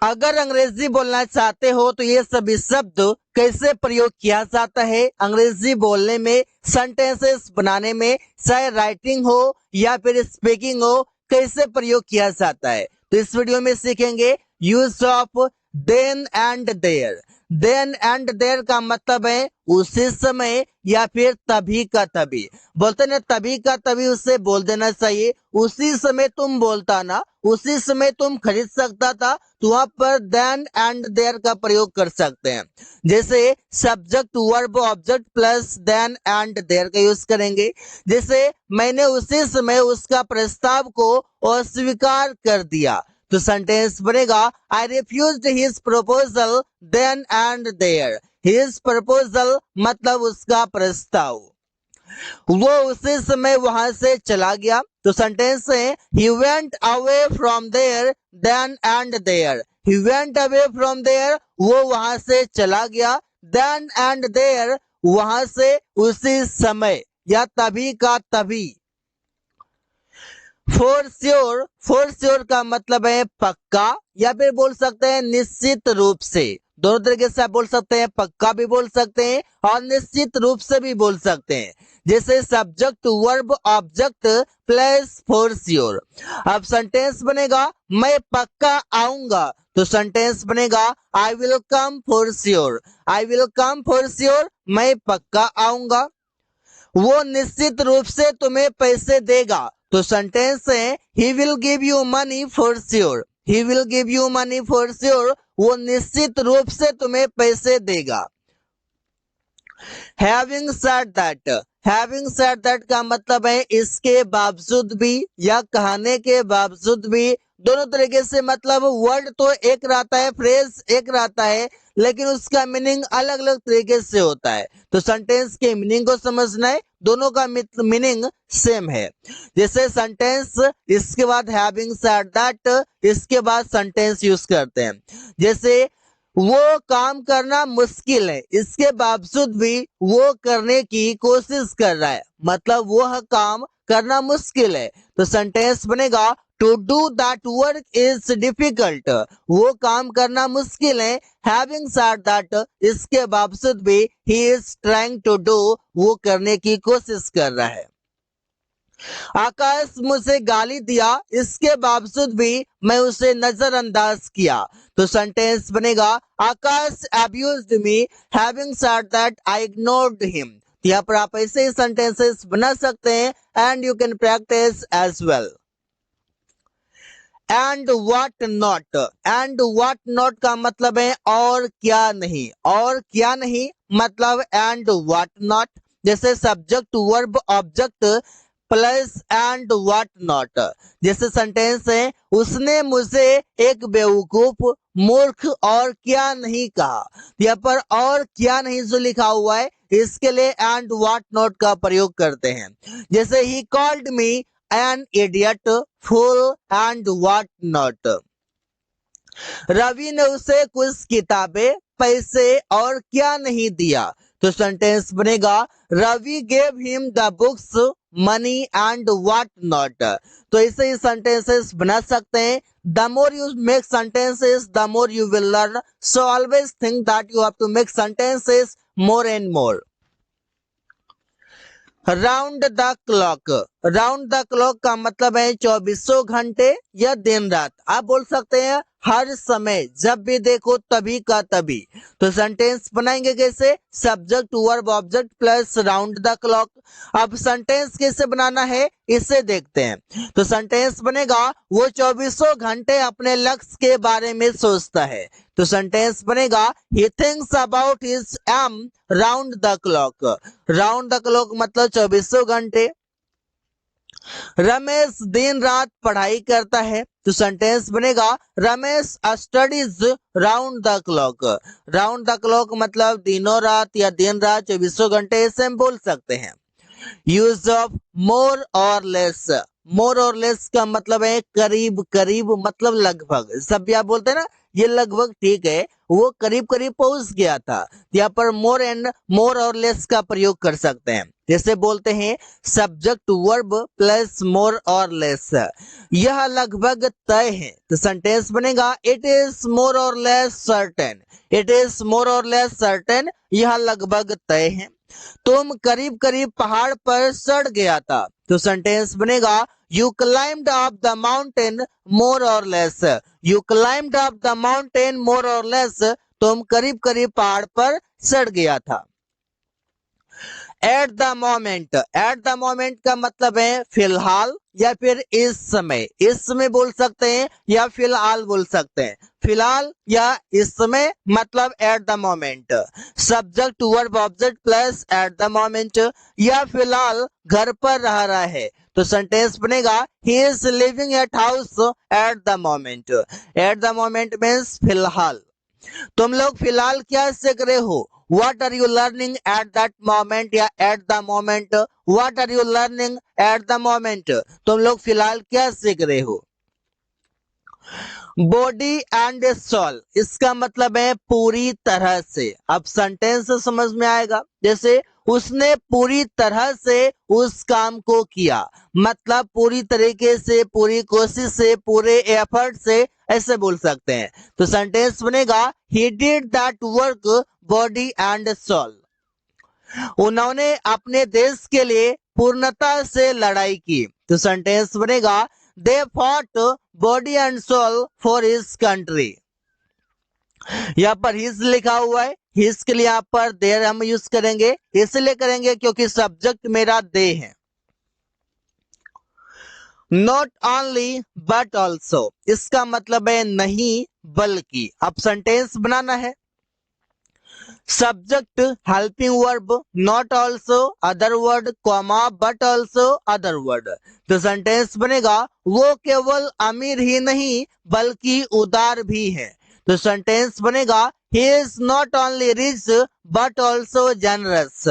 अगर अंग्रेजी बोलना चाहते हो तो ये सभी शब्द कैसे प्रयोग किया जाता है अंग्रेजी बोलने में, सेंटेंसेस बनाने में, चाहे राइटिंग हो या फिर स्पीकिंग हो, कैसे प्रयोग किया जाता है, तो इस वीडियो में सीखेंगे use of then and there. Then and there का मतलब है उसी समय या फिर तभी का तभी। बोलते ना तभी का तभी, उससे बोल देना चाहिए उसी समय तुम बोलता ना, उसी समय तुम खरीद सकता था, तो वहां पर देन एंड देयर का प्रयोग कर सकते हैं। जैसे subject verb object plus then and there का यूज करेंगे। जैसे मैंने उसी समय उसका प्रस्ताव को अस्वीकार कर दिया, तो सेंटेंस बनेगा I refused his proposal then and there. His proposal मतलब उसका प्रस्ताव, वो उसी समय वहां से चला गया, तो सेंटेंस है he went away from there then and there. He went away from there, वो वहां से चला गया, देन एंड देयर वहां से उसी समय या तभी का तभी। फोर श्योर का मतलब है पक्का या फिर बोल सकते हैं निश्चित रूप से। दोनों तरीके से आप बोल सकते हैं, पक्का भी बोल सकते हैं और निश्चित रूप से भी बोल सकते हैं। जैसे subject verb object plus for sure. अब सेंटेंस बनेगा मैं पक्का आऊंगा, तो सेंटेंस बनेगा I will come for sure. I will come for sure, मैं पक्का आऊंगा। वो निश्चित रूप से तुम्हें पैसे देगा, तो सेंटेंस है he will give you money for sure. He will give you money for sure, वो निश्चित रूप से तुम्हें पैसे देगा। Having said that. Having said that का मतलब है इसके बावजूद भी या कहने के बावजूद भी। दोनों तरीके से मतलब वर्ड तो एक रहता है, फ्रेज एक रहता है, लेकिन उसका मीनिंग अलग अलग तरीके से होता है। तो सेंटेंस के मीनिंग को समझना है, दोनों का मीनिंग सेम है। जैसे सेंटेंस इसके बाद हैविंग सेड दैट, इसके बाद सेंटेंस यूज करते हैं। जैसे वो काम करना मुश्किल है, इसके बावजूद भी वो करने की कोशिश कर रहा है, मतलब वह काम करना मुश्किल है, तो सेंटेंस बनेगा to do that work is difficult. वो काम करना मुश्किल है, हैविंग सेड दैट, इसके बावजूद भी he is trying to do, वो करने की कोशिश कर रहा है। आकाश मुझे गाली दिया, इसके बावजूद भी मैं उसे नजरअंदाज किया, तो सेंटेंस बनेगा Akash abused me, having said that I ignored him. यहाँ पर आप ऐसे ही सेंटेंसेस बना सकते हैं and you can practise as well. And what not. And what not का मतलब है और क्या नहीं। और क्या नहीं मतलब एंड व्हाट नॉट। जैसे subject verb object plus and what not. जैसे सेंटेंस है उसने मुझे एक बेवकूफ, मूर्ख और क्या नहीं कहा। यहाँ पर और क्या नहीं जो लिखा हुआ है इसके लिए एंड व्हाट नॉट का प्रयोग करते हैं। जैसे he called me an idiot, fool and what not. Ravi ने उसे कुछ किताबें, पैसे और क्या नहीं दिया, तो सेंटेंस बनेगा Ravi gave him the books, money and what not. तो ऐसे ही सेंटेंसेस बना सकते हैं। The more you make sentences the more you will learn, so always think that you have to make sentences more and more. Round the clock. Round the clock का मतलब है 24 घंटे या दिन रात। आप बोल सकते हैं हर समय, जब भी देखो तभी का तभी। तो सेंटेंस बनाएंगे कैसे, subject verb object plus round the clock. अब सेंटेंस कैसे बनाना है इसे देखते हैं। तो सेंटेंस बनेगा वो 24 घंटे अपने लक्ष्य के बारे में सोचता है, तो सेंटेंस बनेगा he thinks about his aim round the clock. Round the clock मतलब 24 घंटे। रमेश दिन रात पढ़ाई करता है, तो सेंटेंस बनेगा Ramesh studies round the clock. Round the clock मतलब दिनों रात या दिन रात 24 घंटे, ऐसे हम बोल सकते हैं। Use of more or less. More or less का मतलब है करीब करीब, मतलब लगभग। सब भी आप बोलते हैं ना ये लगभग ठीक है, वो करीब करीब पहुंच गया था। यहाँ पर मोर एंड मोर और लेस का प्रयोग कर सकते हैं। जैसे बोलते हैं subject verb plus more or less, यह लगभग तय है। तो सेंटेंस बनेगा it is more or less certain, it is more or less certain, यह लगभग तय है। तुम करीब करीब पहाड़ पर चढ़ गया था। तो सेंटेंस बनेगा you climbed up the mountain more or less, you climbed up the mountain more or less, तुम करीब करीब पहाड़ पर चढ़ गया था। At the moment, at the moment का मतलब है फिलहाल या फिर इस समय, इस समय बोल सकते हैं या फिलहाल बोल सकते हैं, फिलहाल या इस समय मतलब at the moment. Subject verb object plus at the moment, या फिलहाल घर पर रह रहा है। तो सेंटेंस बनेगा he is living at house at the moment, at the moment means फिलहाल। तुम लोग फिलहाल क्या सीख रहे हो, what are you learning at that moment या at the moment, what are you learning at the moment, तुम लोग फिलहाल क्या सीख रहे हो। बॉडी एंड सोल, इसका मतलब है पूरी तरह से। अब सेंटेंस समझ में आएगा, जैसे उसने पूरी तरह से उस काम को किया, मतलब पूरी तरीके से, पूरी कोशिश से, पूरे एफर्ट से, ऐसे बोल सकते हैं। तो सेंटेंस बनेगा he did that work body and soul, उन्होंने अपने देश के लिए पूर्णता से लड़ाई की। तो सेंटेंस बनेगा they fought body and soul for his country. यहाँ पर हिज लिखा हुआ है, हिज के लिए यहाँ पर देर हम यूज करेंगे, इसलिए करेंगे क्योंकि सब्जेक्ट मेरा दे है। नॉट ओनली बट ऑल्सो, इसका मतलब है नहीं बल्कि। अब सेंटेंस बनाना है, subject helping verb not also other word comma but also other word. तो सेंटेंस बनेगा वो केवल अमीर ही नहीं बल्कि उदार भी है। तो सेंटेंस बनेगा he is not only rich but also generous.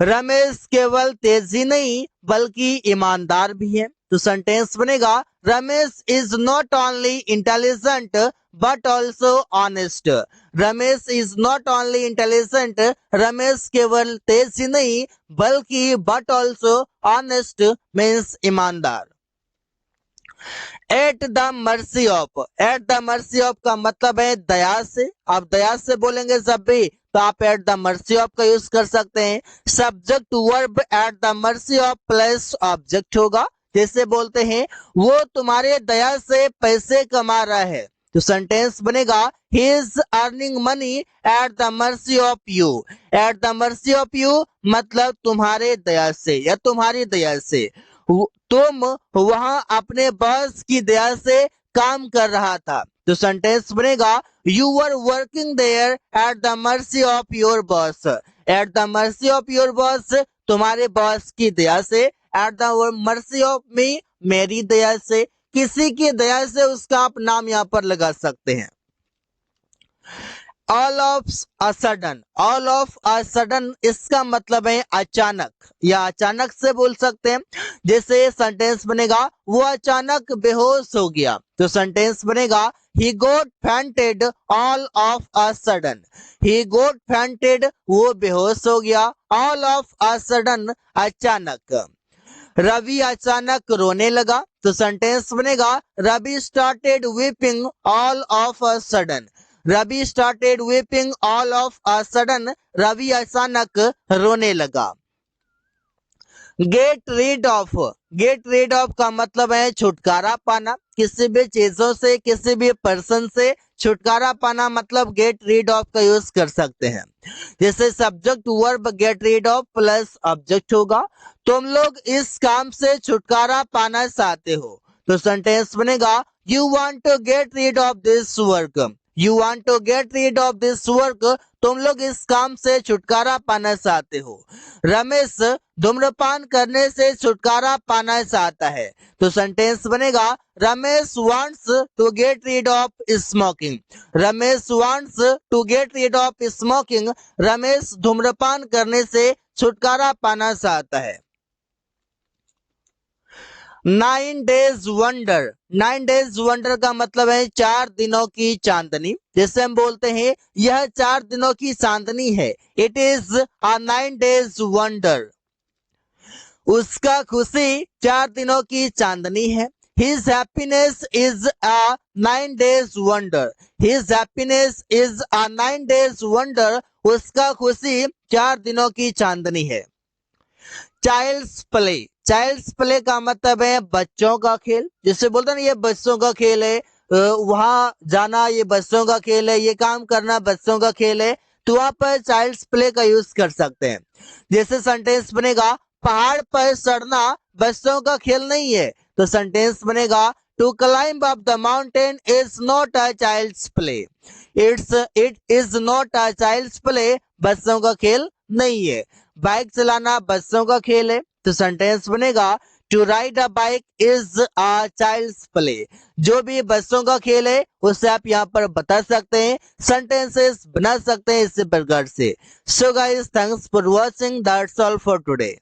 Ramesh केवल तेज ही नहीं बल्कि ईमानदार भी है। तो सेंटेंस बनेगा Ramesh is not only intelligent but also honest. Ramesh is not only intelligent, Ramesh केवल तेज ही नहीं बल्कि बट ऑल्सो ऑनेस्ट मीन्स ईमानदार। Eight the mercy of, eight the mercy of का मतलब है दया से। आप दया से बोलेंगे जब भी तो आप एट द मर्सी ऑफ का यूज कर सकते हैं। Subject verb eight the mercy of plus object होगा, जैसे बोलते हैं वो तुम्हारे दया से पैसे कमा रहा है। तो सेंटेंस बनेगा he is earning money at the mercy of you. Eight the mercy of you मतलब तुम्हारे दया से या तुम्हारी दया से। तुम वहां अपने बॉस की दया से काम कर रहा था। तो सेंटेंस बनेगा you were working there at the mercy of your boss. At the mercy of your boss तुम्हारे बॉस की दया से, at the mercy of me मेरी दया से, किसी की दया से उसका आप नाम यहाँ पर लगा सकते हैं। All of a sudden, all of a sudden इसका मतलब है अचानक या अचानक से बोल सकते हैं। जैसे सेंटेंस बनेगा वो अचानक बेहोश हो गया। तो सेंटेंस बनेगा he got fainted all of a sudden. He got fainted वो बेहोश हो गया, ऑल ऑफ अ सडन अचानक। रवि अचानक रोने लगा। तो सेंटेंस बनेगा Ravi started weeping all of a sudden. Ravi started weeping all of a sudden, Ravi अचानक रोने लगा। Get rid of, get rid of का मतलब है छुटकारा पाना, किसी भी चीजों से, किसी भी पर्सन से छुटकारा पाना, मतलब गेट रीड ऑफ का यूज कर सकते हैं। जैसे subject verb gate rid of plus object होगा, तुम लोग इस काम से छुटकारा पाना चाहते हो। तो सेंटेंस बनेगा you want to get rid of this work. You want to get rid of this work, तुम लोग इस काम से छुटकारा पाना चाहते हो। रमेश धूम्रपान करने से छुटकारा पाना चाहता है। तो सेंटेंस बनेगा Ramesh wants to get rid of smoking. Ramesh wants to get rid of smoking, Ramesh धूम्रपान करने से छुटकारा पाना चाहता है। 9 डेज वंडर, 9 डेज वंडर का मतलब है 4 दिनों की चांदनी। जैसे हम बोलते हैं यह 4 दिनों की चांदनी है, it is a 9 days wonder. उसका खुशी 4 दिनों की चांदनी है। His happiness is a 9 days wonder. His happiness is a 9 days wonder. उसका खुशी 4 दिनों की चांदनी है। चाइल्ड्स प्ले, चाइल्ड्स प्ले का मतलब है बच्चों का खेल। जिससे बोलते हैं ना ये बच्चों का खेल है, वहां जाना ये बच्चों का खेल है, ये काम करना बच्चों का खेल है, तो वहां पर चाइल्ड्स प्ले का यूज कर सकते हैं। जैसे सेंटेंस बनेगा पहाड़ पर चढ़ना बच्चों का खेल नहीं है, तो सेंटेंस बनेगा to climb up the mountain is not a child's play. It is not a child's play, बच्चों का खेल नहीं है। बाइक चलाना बच्चों का खेल है, तो सेंटेंस बनेगा to ride a bike is a child's play. जो भी बच्चों का खेल है उसे आप यहाँ पर बता सकते हैं, सेंटेंसेस बना सकते हैं इसी प्रकार से। So guys, thanks for watching, that's all for today.